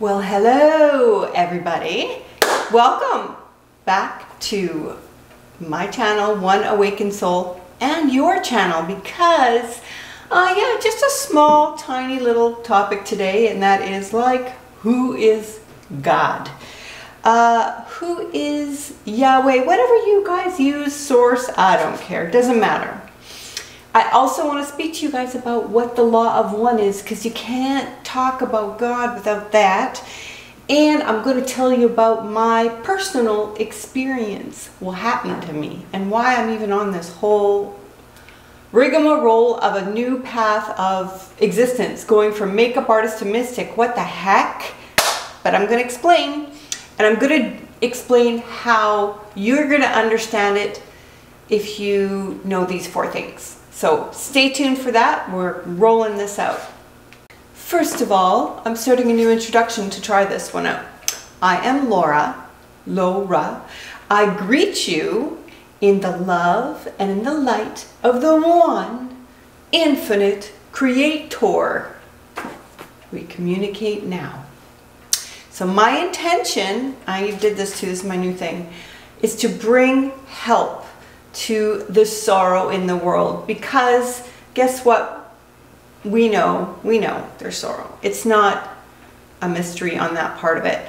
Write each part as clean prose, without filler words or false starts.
Well, hello everybody. Welcome back to my channel, One Awakened Soul, and your channel, because yeah, just a small tiny little topic today, and that is like, who is God? Who is Yahweh? Whatever you guys use, source, I don't care, it doesn't matter. I also want to speak to you guys about what the law of one is, because you can't talk about God without that. And I'm going to tell you about my personal experience, what happened to me, and why I'm even on this whole rigmarole of a new path of existence, going from makeup artist to mystic. What the heck? But I'm going to explain, and I'm going to explain how you're going to understand it if you know these four things. So stay tuned for that. We're rolling this out. First of all, I'm starting a new introduction to try this one out. I am Laura. I greet you in the love and in the light of the one infinite creator. We communicate now. So my intention, I did this too, this is my new thing, is to bring help to the sorrow in the world, because guess what? We know there's sorrow. It's not a mystery on that part of it.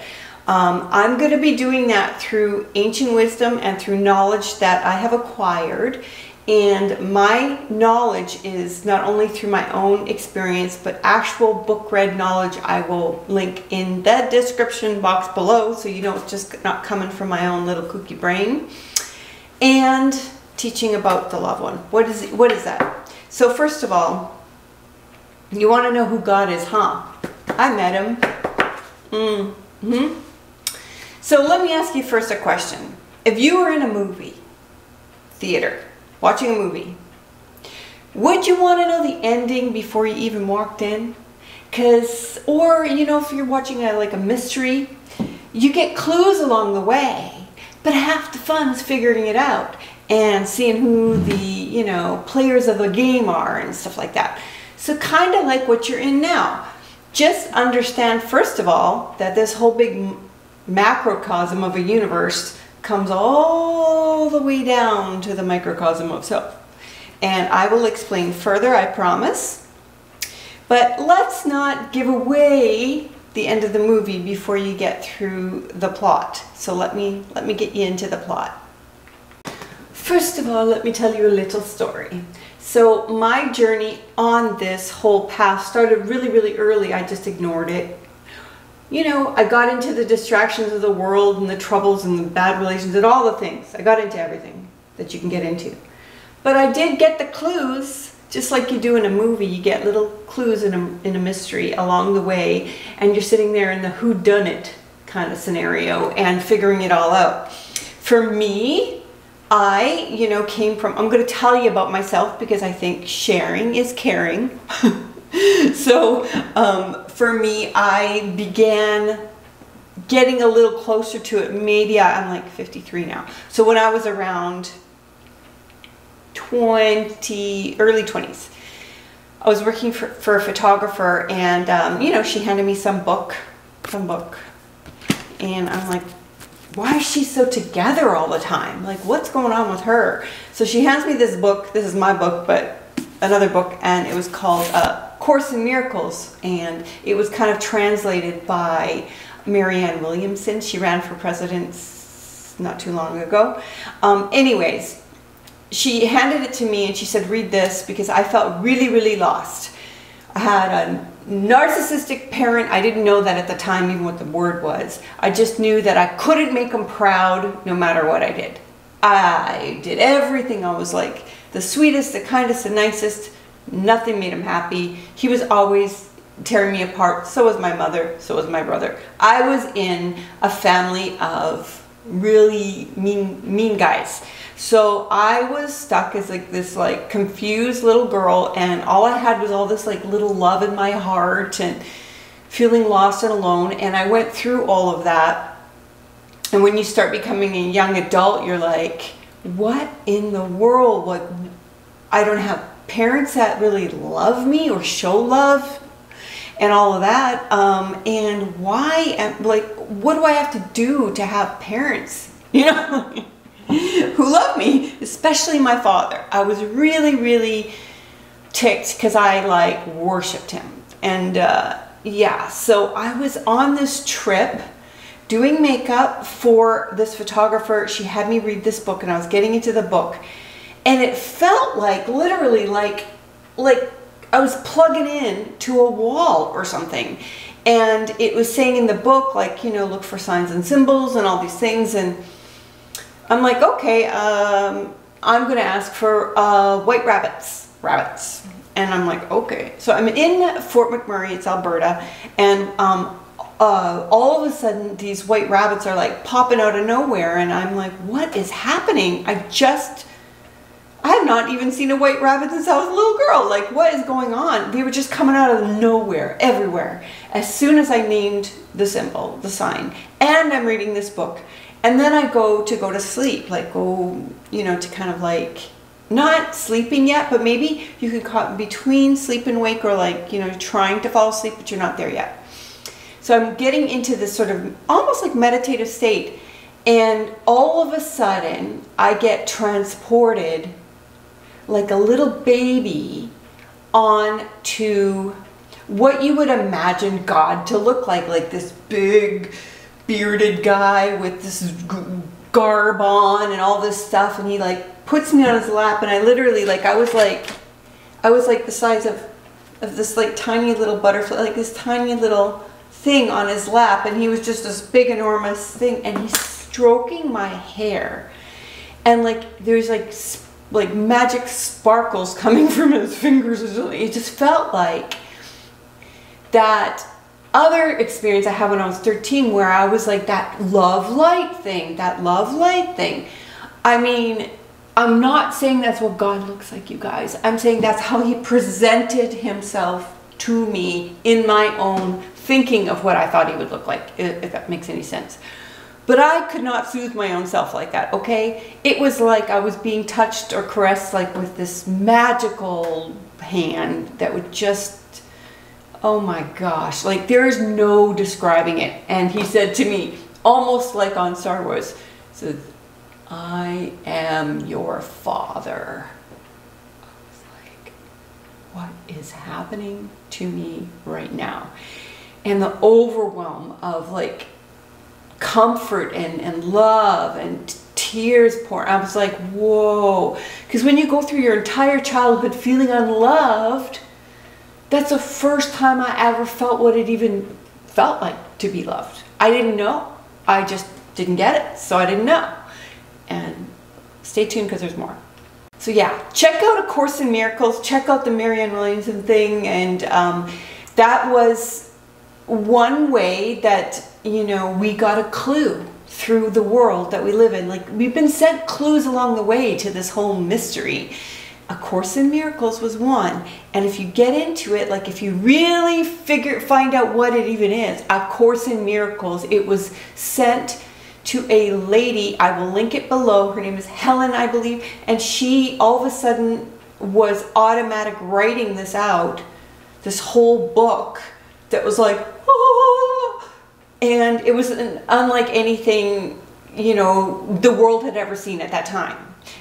I'm going to be doing that through ancient wisdom and through knowledge that I have acquired, and my knowledge is not only through my own experience but actual book read knowledge. I will link in the description box below, so you know it's just not coming from my own little kooky brain. And teaching about the loved one. What is that? So first of all, you want to know who God is, huh? I met him. So let me ask you first a question. If you were in a movie theater, watching a movie, would you want to know the ending before you even walked in? Or you know, if you're watching like a mystery, you get clues along the way. But half the fun is figuring it out and seeing who the, you know, players of the game are and stuff like that. So kind of like what you're in now. Just understand, first of all, that this whole big macrocosm of a universe comes all the way down to the microcosm of self. And I will explain further, I promise. But let's not give away the end of the movie before you get through the plot. So let me get you into the plot. First of all, let me tell you a little story. So my journey on this whole path started really, really early. I just ignored it. You know, I got into the distractions of the world and the troubles and the bad relations and all the things. I got into everything that you can get into. But I did get the clues. Just like you do in a movie, you get little clues in a mystery along the way, and you're sitting there in the whodunit kind of scenario and figuring it all out. For me, I, you know, came from, I'm going to tell you about myself because I think sharing is caring. So for me, I began getting a little closer to it. Maybe I'm like 53 now. So when I was around early 20s, I was working for a photographer, and you know, she handed me some book, and I'm like, why is she so together all the time? Like, what's going on with her? So she hands me this book. This is my book, but another book, and it was called Course in Miracles, and it was kind of translated by Marianne Williamson. She ran for president not too long ago. Anyways, she handed it to me and she said, read this, because I felt really, really lost. I had a narcissistic parent. I didn't know that at the time, even what the word was. I just knew that I couldn't make him proud no matter what I did. I did everything. I was like the sweetest, the kindest, the nicest. Nothing made him happy. He was always tearing me apart. So was my mother. So was my brother. I was in a family of really mean guys. So I was stuck as like this like confused little girl, and all I had was all this like little love in my heart and feeling lost and alone. And I went through all of that. And when you start becoming a young adult, you're like, what in the world? What? I don't have parents that really love me or show love. and all of that. And why, like, what do I have to do to have parents, you know, who love me, especially my father? I was really, really ticked because I like worshipped him. And yeah, so I was on this trip doing makeup for this photographer. She had me read this book, and I was getting into the book, and it felt like literally like I was plugging in to a wall or something. And it was saying in the book, like, you know, look for signs and symbols and all these things. And I'm like, okay, I'm going to ask for white rabbits. And I'm like, okay. So I'm in Fort McMurray, it's Alberta. And all of a sudden, these white rabbits are like popping out of nowhere. And I'm like, what is happening? I have not even seen a white rabbit since I was a little girl. Like, what is going on? They were just coming out of nowhere, everywhere. As soon as I named the symbol, the sign, and I'm reading this book. And then I go to sleep, like you know, to kind of like, not sleeping yet, but maybe you can caught between sleep and wake, or like, you know, trying to fall asleep, but you're not there yet. So I'm getting into this sort of almost like meditative state. And all of a sudden, I get transported like a little baby onto what you would imagine God to look like this big bearded guy with this garb on and all this stuff. And he like puts me on his lap, and I literally, like, I was like the size of this like tiny little butterfly, like this tiny little thing on his lap. And he was just this big enormous thing, and he's stroking my hair, and like there's like magic sparkles coming from his fingers. It just felt like that other experience I had when I was 13, where I was like that love light thing. I mean, I'm not saying that's what God looks like, you guys. I'm saying that's how he presented himself to me in my own thinking of what I thought he would look like, if that makes any sense. But I could not soothe my own self like that, okay? It was like I was being touched or caressed, like with this magical hand that would just, oh my gosh, like there is no describing it. And he said to me, almost like on Star Wars, he said, I am your father. I was like, what is happening to me right now? And the overwhelm of like comfort and love and tears pouring. I was like, whoa. Because when you go through your entire childhood feeling unloved, that's the first time I ever felt what it even felt like to be loved. I didn't know. I just didn't get it. So I didn't know. And stay tuned because there's more. So yeah, check out A Course in Miracles. Check out the Marianne Williamson thing. And that was one way that, you know, we got a clue through the world that we live in. Like, we've been sent clues along the way to this whole mystery. A Course in Miracles was one. And if you get into it, like if you really find out what it even is, A Course in Miracles, it was sent to a lady, I will link it below, her name is Helen, I believe, and she all of a sudden was automatic writing this out, this whole book that was like, oh, and it was unlike anything, you know, the world had ever seen at that time.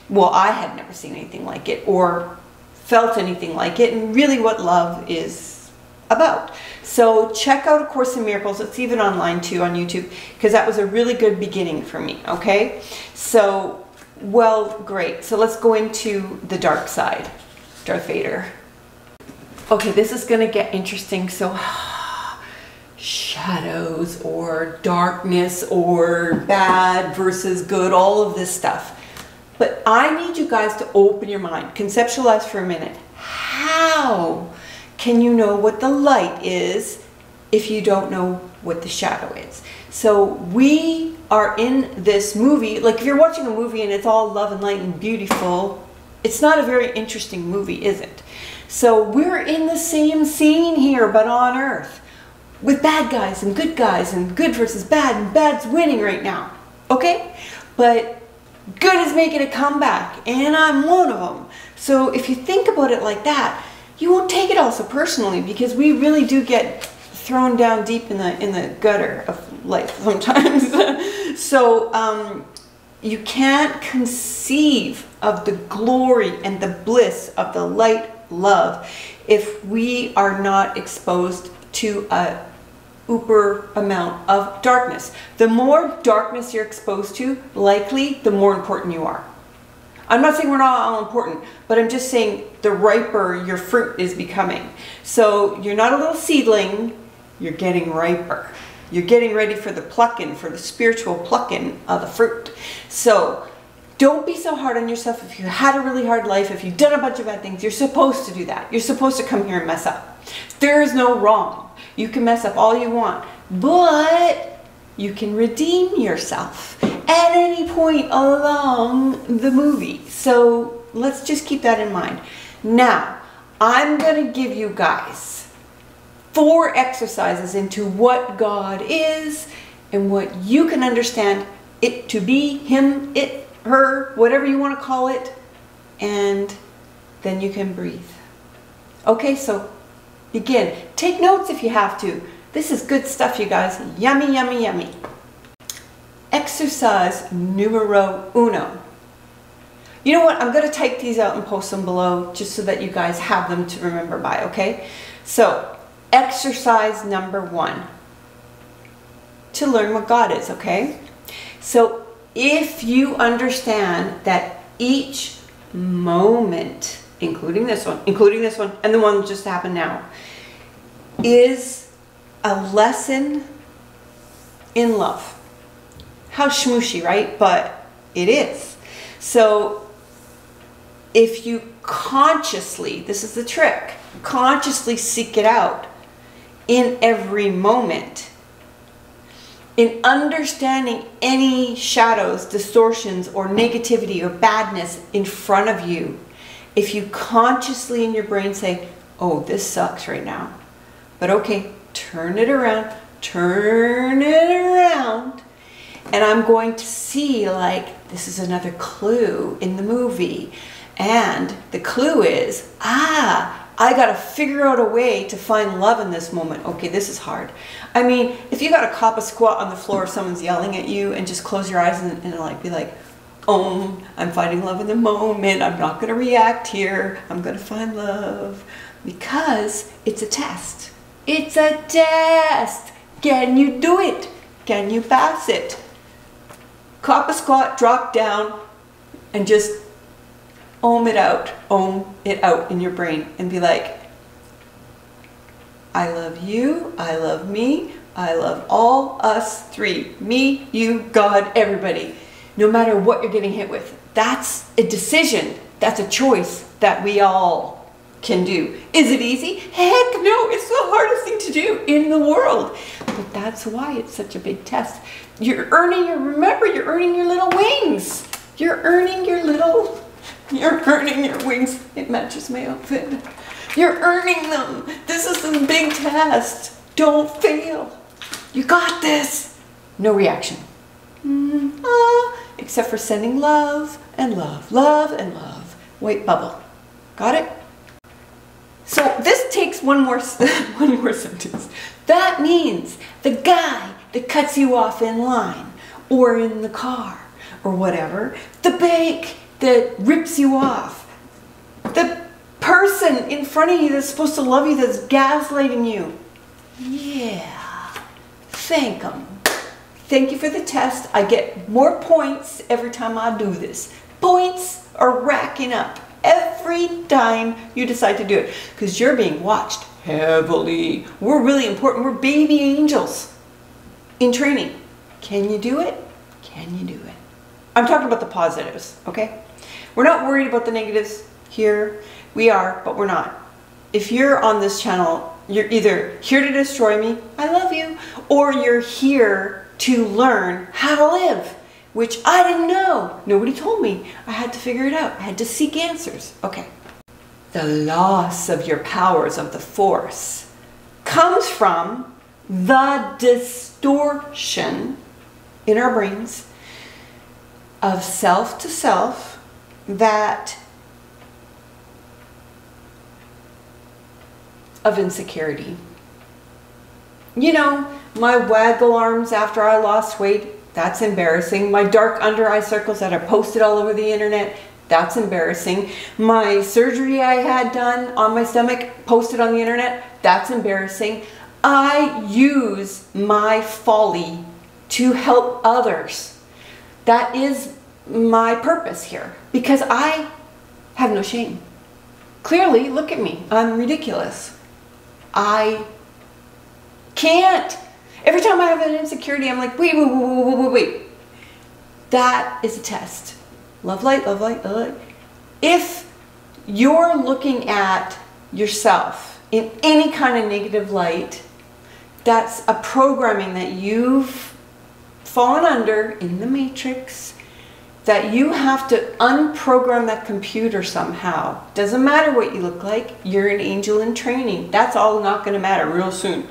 Well, I had never seen anything like it or felt anything like it, and really what love is about. So check out A Course in Miracles. It's even online too on YouTube, because that was a really good beginning for me, okay? So, well, great. So let's go into the dark side, Darth Vader. Okay, this is going to get interesting. So shadows or darkness or bad versus good, all of this stuff. But I need you guys to open your mind, conceptualize for a minute. How can you know what the light is if you don't know what the shadow is? So we are in this movie, like if you're watching a movie and it's all love and light and beautiful, it's not a very interesting movie, is it? So we're in the same scene here, but on Earth, with bad guys and good versus bad, and bad's winning right now, okay? But good is making a comeback, and I'm one of them. So if you think about it like that, you won't take it all so personally, because we really do get thrown down deep in the gutter of life sometimes. So you can't conceive of the glory and the bliss of the light love if we are not exposed to a uber amount of darkness. The more darkness you're exposed to, likely the more important you are. I'm not saying we're not all important, but I'm just saying the riper your fruit is becoming. So you're not a little seedling, you're getting riper. You're getting ready for the plucking, for the spiritual plucking of the fruit. So don't be so hard on yourself. If you had a really hard life, if you've done a bunch of bad things, you're supposed to do that. You're supposed to come here and mess up. There is no wrong. You can mess up all you want, but you can redeem yourself at any point along the movie. So let's just keep that in mind. Now, I'm going to give you guys 4 exercises into what God is and what you can understand it to be, him, it, her, whatever you want to call it, and then you can breathe. Okay, so begin. Take notes if you have to. This is good stuff, you guys. Yummy, yummy, yummy. Exercise numero 1. You know what? I'm going to type these out and post them below just so that you guys have them to remember by, okay? So, exercise number 1. To learn what God is, okay? So, if you understand that each moment, including this one, and the one that just happened now, is a lesson in love. How schmooshy, right? But it is. So if you consciously, this is the trick, consciously seek it out in every moment, in understanding any shadows, distortions, or negativity or badness in front of you, if you consciously in your brain say, oh, this sucks right now, but okay, turn it around, and I'm going to see, like, this is another clue in the movie, and the clue is, I gotta figure out a way to find love in this moment. Okay, this is hard. I mean, if you gotta cop a squat on the floor if someone's yelling at you and just close your eyes and like be like, oh, I'm finding love in the moment. I'm not gonna react here. I'm gonna find love. Because it's a test. It's a test. Can you do it? Can you pass it? Cop a squat, drop down, and just ohm it out in your brain and be like, I love you, I love me, I love all us 3. Me, you, God, everybody. No matter what you're getting hit with. That's a decision. That's a choice that we all can do. Is it easy? Heck no, it's the hardest thing to do in the world. But that's why it's such a big test. You're earning your little wings. You're earning your wings. It matches my outfit. You're earning them. This is a big test. Don't fail. You got this. No reaction. Except for sending love and love, love and love. White bubble. Got it? So this takes one more sentence. That means the guy that cuts you off in line or in the car or whatever, the bank that rips you off, the person in front of you that's supposed to love you that's gaslighting you. Yeah, thank them. Thank you for the test. I get more points every time I do this. Points are racking up every time you decide to do it because you're being watched heavily. We're really important. We're baby angels in training. Can you do it? Can you do it? I'm talking about the positives, okay? We're not worried about the negatives here. We are, but we're not. If you're on this channel, you're either here to destroy me, I love you, or you're here to learn how to live, which I didn't know. Nobody told me. I had to figure it out. I had to seek answers. Okay. The loss of your powers of the force comes from the distortion in our brains of self to self that of insecurity. You know, my waggle arms after I lost weight, that's embarrassing. My dark under eye circles that are posted all over the internet, that's embarrassing. My surgery I had done on my stomach, posted on the internet, that's embarrassing. I use my folly to help others. That is my purpose here, because I have no shame. Clearly, look at me. I'm ridiculous. I can't. Every time I have an insecurity, I'm like, wait. That is a test. Love light, love light, love light. If you're looking at yourself in any kind of negative light, that's a programming that you've fallen under in the matrix, that you have to unprogram that computer somehow. Doesn't matter what you look like, you're an angel in training. That's all not going to matter real soon.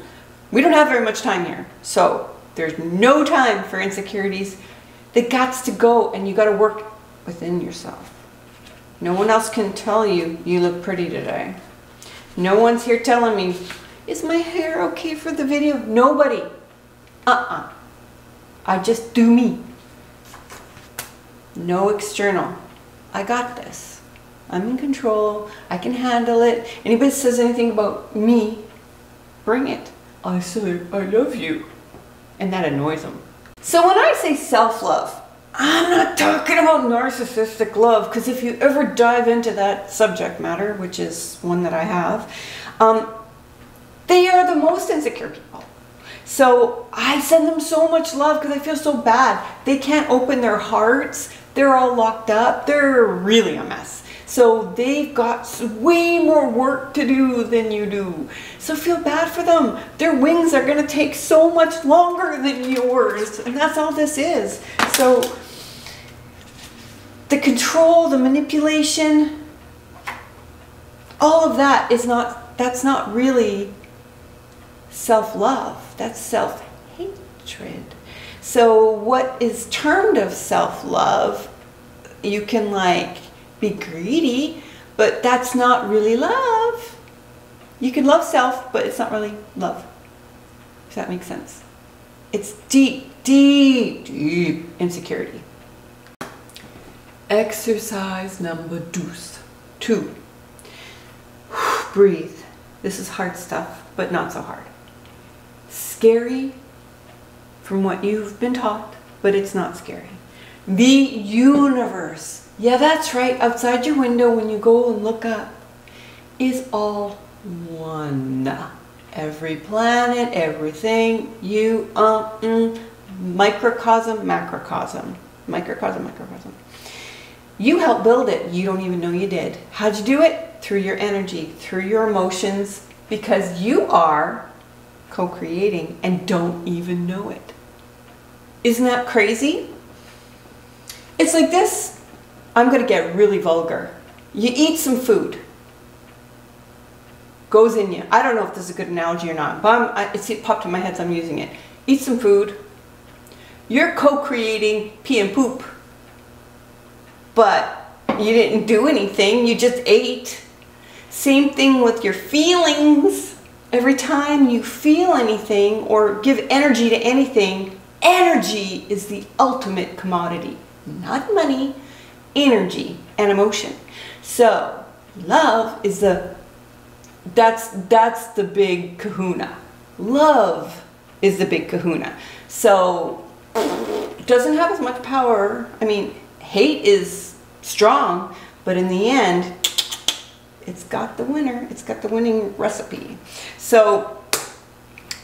We don't have very much time here, so there's no time for insecurities. They got to go, and you got to work within yourself. No one else can tell you you look pretty today. No one's here telling me, is my hair okay for the video? Nobody. I just do me. No external. I got this. I'm in control. I can handle it. Anybody says anything about me, bring it. I say, I love you. And that annoys them. So when I say self-love, I'm not talking about narcissistic love, because if you ever dive into that subject matter, which is one that I have, they are the most insecure people. So I send them so much love because I feel so bad. They can't open their hearts. They're all locked up. They're really a mess. So they've got way more work to do than you do. So feel bad for them. Their wings are going to take so much longer than yours. And that's all this is. So the control, the manipulation, all of that is not, that's not really self-love. That's self-hatred. So what is termed of self-love, you can like be greedy, but that's not really love. You can love self, but it's not really love. If that makes sense. It's deep, deep, deep insecurity. Exercise number 2. Breathe. This is hard stuff, but not so hard. Scary from what you've been taught, but it's not scary. The universe, yeah, that's right, outside your window when you go and look up, is all one. Every planet, everything, you, microcosm, macrocosm, microcosm, macrocosm. You helped build it. You don't even know you did. How'd you do it? Through your energy, through your emotions, because you are co-creating and don't even know it. Isn't that crazy? It's like this. I'm going to get really vulgar. You eat some food. Goes in you. I don't know if this is a good analogy or not, but it popped in my head, so I'm using it. Eat some food. You're co-creating pee and poop. But you didn't do anything, you just ate. Same thing with your feelings. Every time you feel anything or give energy to anything, energy is the ultimate commodity. Not money, energy and emotion. So love is that's the big kahuna. Love is the big kahuna. So it doesn't have as much power. I mean, hate is strong, but in the end, it's got the winner. It's got the winning recipe. So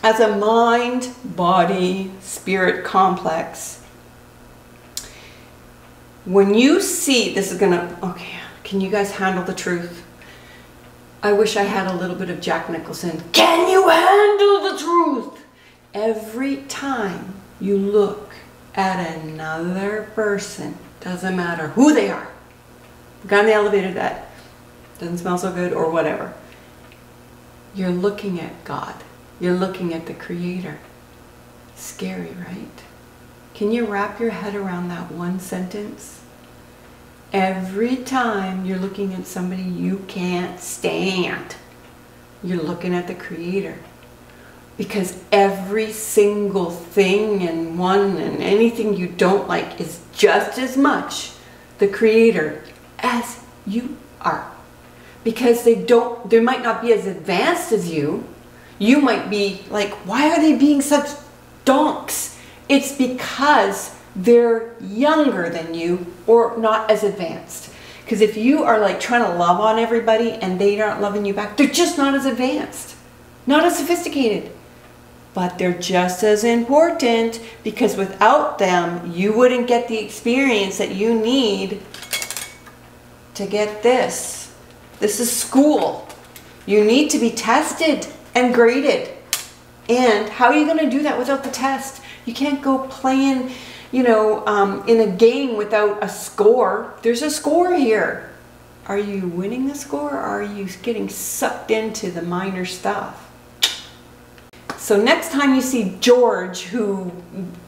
as a mind, body, spirit complex, when you see, this is gonna, okay, can you guys handle the truth? I wish I had a little bit of Jack Nicholson. Can you handle the truth? Every time you look at another person, doesn't matter who they are, the guy in the elevator that doesn't smell so good or whatever, you're looking at God. You're looking at the Creator. Scary, right? Can you wrap your head around that one sentence? Every time you're looking at somebody you can't stand, you're looking at the Creator. Because every single thing and anything you don't like is just as much the Creator as you are. Because they might not be as advanced as you. You might be like, why are they being such donks? It's because they're younger than you or not as advanced. Because if you are like trying to love on everybody and they aren't loving you back, they're just not as advanced, not as sophisticated. But they're just as important, because without them, you wouldn't get the experience that you need to get this. This is school. You need to be tested and graded. And how are you going to do that without the test? You can't go playing, you know, in a game without a score. There's a score here. Are you winning the score, or are you getting sucked into the minor stuff? So next time you see George, who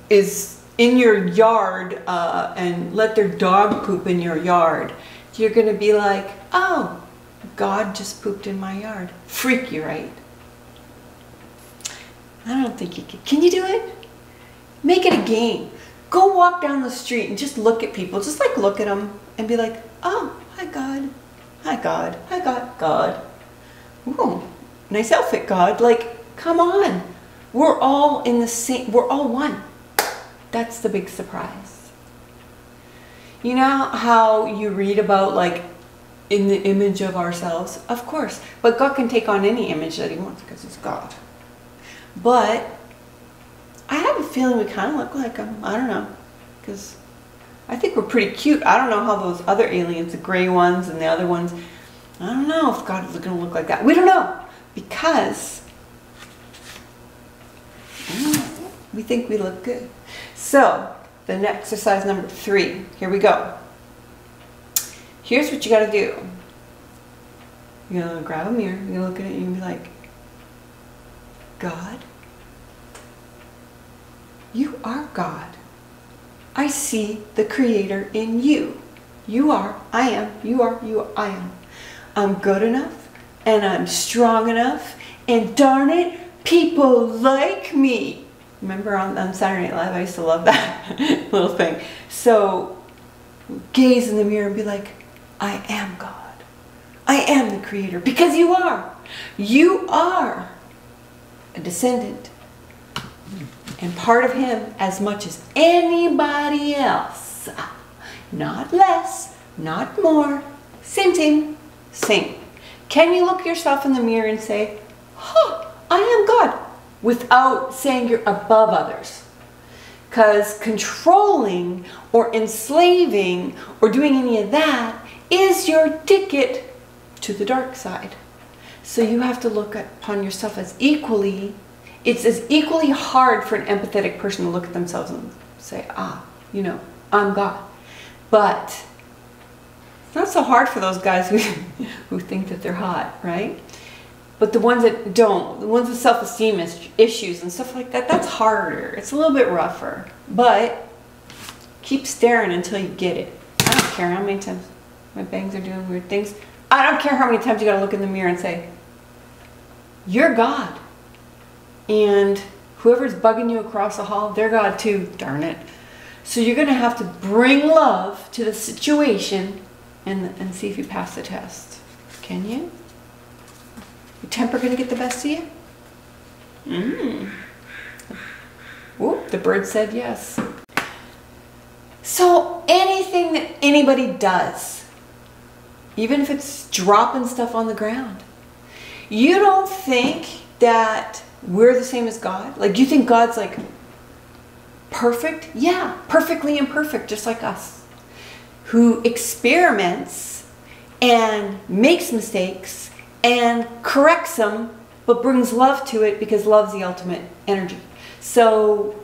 is in your yard and let their dog poop in your yard, you're going to be like, oh, God just pooped in my yard. Freak you, right? I don't think you can. Can you do it? Make it a game. Go walk down the street and just look at people. Just like look at them and be like, oh, hi God. Hi God. Hi God. God. Ooh, nice outfit, God. Like, come on. We're all in the same, we're all one. That's the big surprise. You know how you read about like in the image of ourselves? Of course. But God can take on any image that He wants because He's God. But I have a feeling we kind of look like Him. I don't know. Because I think we're pretty cute. I don't know how those other aliens, the gray ones and the other ones, I don't know if God is going to look like that. We don't know. Because we think we look good. So, the exercise number 3. Here we go. Here's what you got to do. You're going to grab a mirror. You're going to look at it and you're going to be like, God, you are God. I see the Creator in you. You are, I am, you are, I am. I'm good enough and I'm strong enough, and darn it, people like me. Remember on Saturday Night Live, I used to love that little thing. So gaze in the mirror and be like, I am God. I am the Creator. Because you are. You are a descendant and part of Him as much as anybody else. Not less, not more. Same. Can you look yourself in the mirror and say, huh, I am God, without saying you're above others? Because controlling or enslaving or doing any of that is your ticket to the dark side. So you have to look upon yourself as equally, it's as equally hard for an empathetic person to look at themselves and say, ah, you know, I'm God. But it's not so hard for those guys who think that they're hot, right? But the ones that don't, the ones with self-esteem issues and stuff like that, that's harder. It's a little bit rougher. But keep staring until you get it. I don't care how many times my bangs are doing weird things. I don't care how many times you gotta look in the mirror and say, you're God. And whoever's bugging you across the hall, they're God too, darn it. So you're gonna have to bring love to the situation and see if you pass the test. Can you? Your temper gonna get the best of you? Whoop, the bird said yes. So anything that anybody does, even if it's dropping stuff on the ground, you don't think that we're the same as God? Like, you think God's like perfect? Yeah, perfectly imperfect, just like us. Who experiments and makes mistakes and corrects them, but brings love to it because love's the ultimate energy. So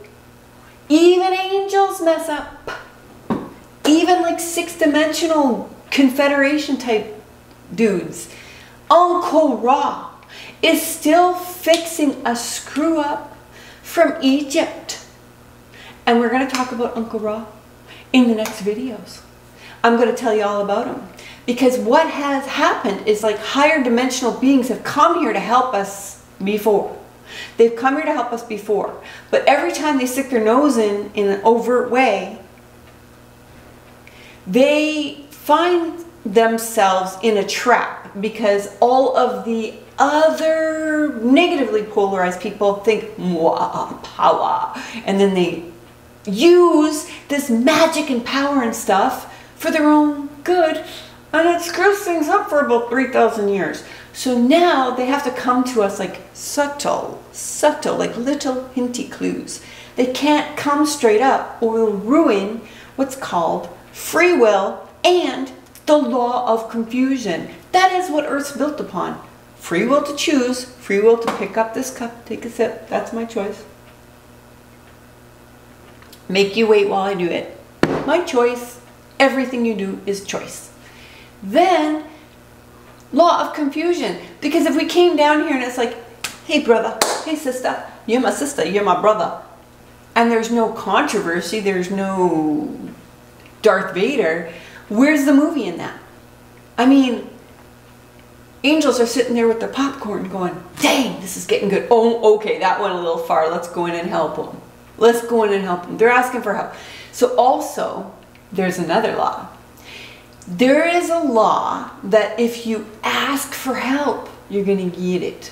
even angels mess up. Even like 6-dimensional confederation type dudes. Uncle Ra is still fixing a screw up from Egypt. And we're going to talk about Uncle Ra in the next videos. I'm going to tell you all about them. Because what has happened is like higher dimensional beings have come here to help us before. They've come here to help us before. But every time they stick their nose in an overt way, they find themselves in a trap because all of the other negatively polarized people think power, and then they use this magic and power and stuff for their own good, and it screws things up for about 3,000 years. So now they have to come to us like subtle, like little hinty clues. They can't come straight up or will ruin what's called free will and the law of confusion. That is what Earth's built upon. Free will to choose, free will to pick up this cup, take a sip, that's my choice. Make you wait while I do it. My choice. Everything you do is choice. Then, law of confusion. Because if we came down here and it's like, hey brother, hey sister, you're my sister, you're my brother. And there's no controversy, there's no Darth Vader. Where's the movie in that? I mean, angels are sitting there with their popcorn going, dang, this is getting good. Oh, okay, that went a little far. Let's go in and help them. Let's go in and help them. They're asking for help. So also, there's another law. There is a law that if you ask for help, you're going to get it.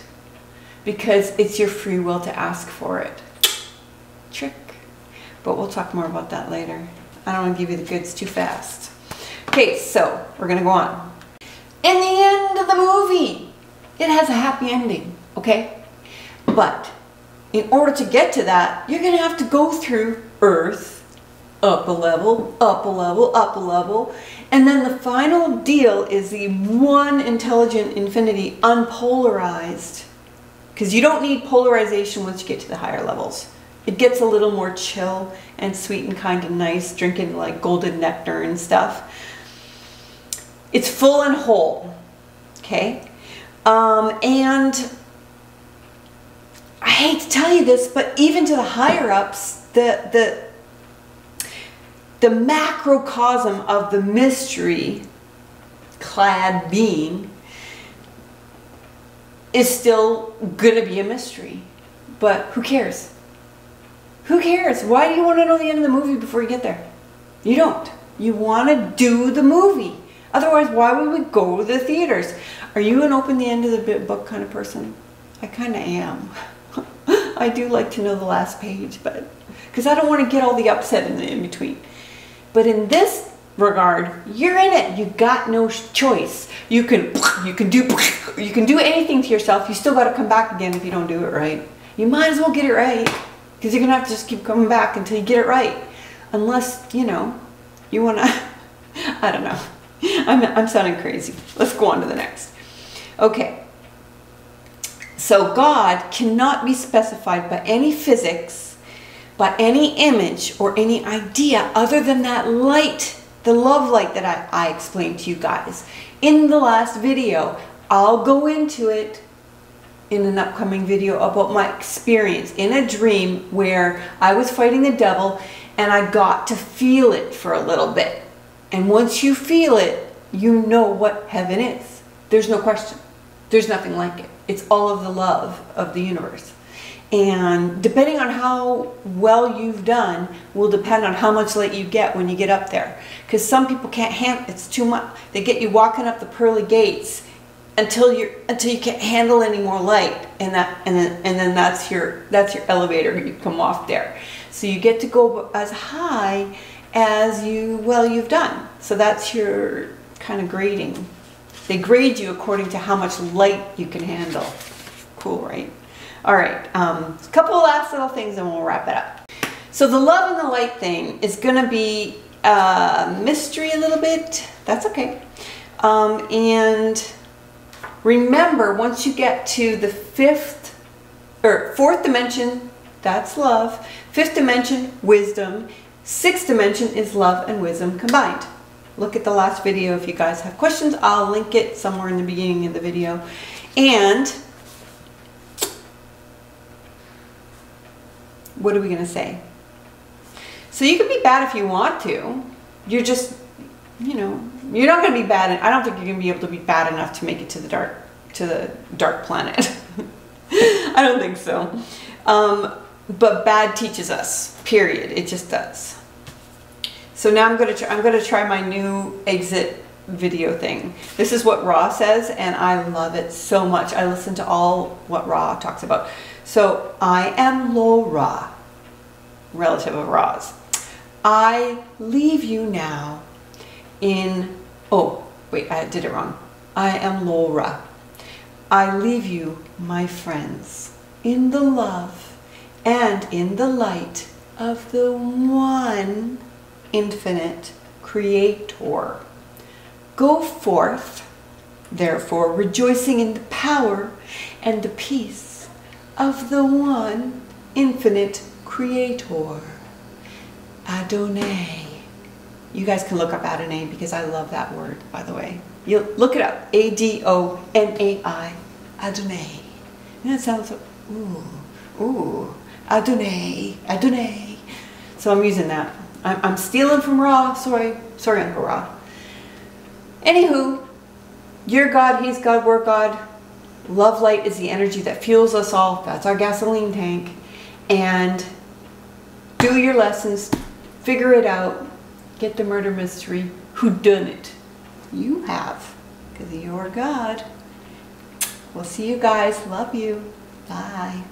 Because it's your free will to ask for it. Trick. But we'll talk more about that later. I don't want to give you the goods too fast. Okay, so we're going to go on. In the end of the movie, it has a happy ending, okay? But in order to get to that, you're going to have to go through Earth, up a level, up a level, up a level, and then the final deal is the one intelligent infinity unpolarized. Because you don't need polarization once you get to the higher levels. It gets a little more chill and sweet and kind of nice, drinking like golden nectar and stuff. It's full and whole, okay? And I hate to tell you this, but even to the higher ups, the macrocosm of the mystery clad being is still gonna be a mystery. But who cares? Who cares? Why do you want to know the end of the movie before you get there? You don't. You want to do the movie. Otherwise, why would we go to the theaters? Are you an open the end of the book kind of person? I kind of am. I do like to know the last page, but because I don't want to get all the upset in the in between. But in this regard, you're in it. You got no choice. You can do anything to yourself. You still got to come back again if you don't do it right. You might as well get it right, because you're gonna have to just keep coming back until you get it right, unless you know you want to. I don't know. I'm sounding crazy. Let's go on to the next. Okay. So God cannot be specified by any physics, by any image or any idea other than that light, the love light that I explained to you guys in the last video. I'll go into it in an upcoming video about my experience in a dream where I was fighting the devil and I got to feel it for a little bit. And once you feel it, you know what heaven is. There's no question. There's nothing like it. It's all of the love of the universe. And depending on how well you've done will depend on how much light you get when you get up there. Because some people can't handle, it's too much. They get you walking up the pearly gates until you can't handle any more light, and then that's your elevator. You come off there. So you get to go as high as you've done. So that's your kind of grading. They grade you according to how much light you can handle. Cool, right? All right, a couple of last little things and we'll wrap it up. So the love and the light thing is gonna be a mystery a little bit. That's okay. And remember, once you get to the fourth dimension, that's love. Fifth dimension, wisdom. Sixth dimension is love and wisdom combined. Look at the last video if you guys have questions. I'll link it somewhere in the beginning of the video. And what are we going to say? So you can be bad if you want to. you know, you're not going to be bad. I don't think you're going to be able to be bad enough to make it to the dark planet. I don't think so. But bad teaches us, period. It just does. So now I'm going to try my new exit video thing. This is what Ra says, and I love it so much. I listen to all what Ra talks about. So I am Laura, relative of Ra's. I leave you now in, oh wait, I did it wrong. I am Laura. I leave you, my friends, in the love and in the light of the one infinite creator. Go forth, therefore, rejoicing in the power and the peace of the one infinite creator. Adonai. You guys can look up Adonai because I love that word, by the way. You look it up. A-D-O-N-A-I. Adonai. And it sounds so, ooh, Adonai, Adonai. So I'm using that. I'm stealing from Ra. Sorry, Uncle Ra. Anywho, you're God, he's God, we're God. Love light is the energy that fuels us all. That's our gasoline tank. And do your lessons. Figure it out. Get the murder mystery. Who done it? You have. Because you're God. We'll see you guys. Love you. Bye.